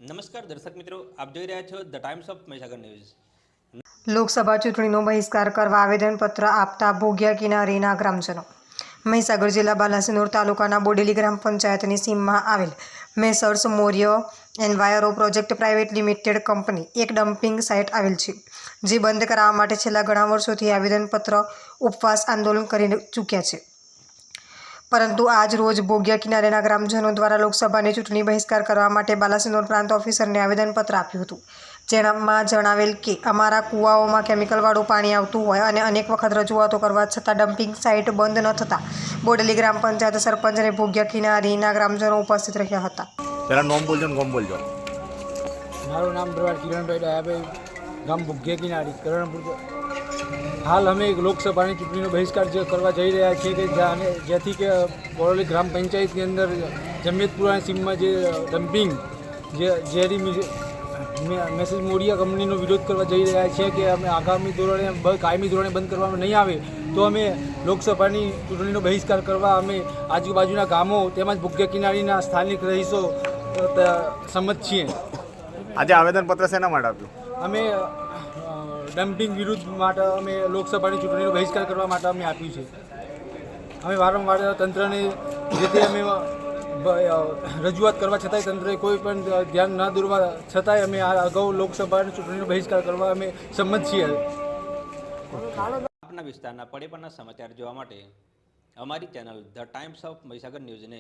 નમસ્કાર દર્શક મિત્રો, આપ જોઈ રહ્યા છો the Times of Mahisagar news. Lok Sabha ચૂંટણીનો બહિષ્કાર કરવા આવેદનપત્ર આપતા ભોગિયા કિનારીના ગ્રામજનો. મહીસાગર જિલ્લા બાલાસિનોર તાલુકાના બોડેલી ગ્રામ પંચાયતની સીમમાં આવેલ Messrs Maurya enviro project private limited company એક ડમ્પિંગ સાઇટ આવેલ છે, જે બંધ કરાવવા માટે છેલ્લા ઘણા વર્ષોથી આવેદનપત્ર ઉપવાસ આંદોલન કરી ચૂક્યા છે. પરંતુ આજ રોજ ભોગિયા કિનારેના ગ્રામજનો દ્વારા લોકસભાની ચૂંટણી બહિષ્કાર કરવા માટે બાલાસિનોર પ્રાંત ઓફિસરને આવેદનપત્ર આપ્યું હતું. જેમાં જણાવેલ કે અમારા કૂવાઓમાં કેમિકલવાળું પાણી આવતું હોય અને અનેક વખત રજૂઆતો કરવા છતાં ડમ્પિંગ સાઇટ બંધ ન થતાં બોડેલી ગ્રામ પંચાયત સરપંચ અને ભોગિયા કિનારીના ગ્રામજનો ઉપસ્થિત રહ્યા હતા. જરા નોમ બોલજો ને ગોમ બોલજો. મારું નામ પ્રવાસ કિરણભાઈ ડાયાભાઈ, ગામ ભોગિયા કિનારી, કરણપુર. હાલ અમે લોકસભાની ચૂંટણીનો બહિષ્કાર કરવા જઈ રહ્યા છીએ કે જેથી કે બોડેલી ગ્રામ પંચાયતની અંદર જમિયતપુરાની સીમમાં જે ડમ્પિંગ ઝેરી મેસેજ મોડિયા કંપનીનો વિરોધ કરવા જઈ રહ્યા છીએ કે અમે આગામી ધોરણે કાયમી ધોરણે બંધ કરવામાં નહીં આવે તો અમે લોકસભાની ચૂંટણીનો બહિષ્કાર કરવા અમે આજુબાજુના ગામો તેમજ ભોગિયા કિનારીના સ્થાનિક રહીશો સંમત છીએ. આજે આવેદનપત્ર શેના માટે આપ્યું? અમે ડમ્પિંગ વિરુદ્ધ માટે અમે લોકસભાની ચૂંટણીનો બહિષ્કાર કરવા માટે અમે આપ્યું છે. અમે વારંવાર તંત્રને રીતે અમે રજૂઆત કરવા છતાંય તંત્રએ કોઈ પણ ધ્યાન ન દોરવા છતાંય અમે આ અગાઉ લોકસભાની ચૂંટણીનો બહિષ્કાર કરવા અમે સંમત છીએ. આપના વિસ્તારના પડે પણના સમાચાર જોવા માટે અમારી channel the Times of Mahisagar ન્યૂઝને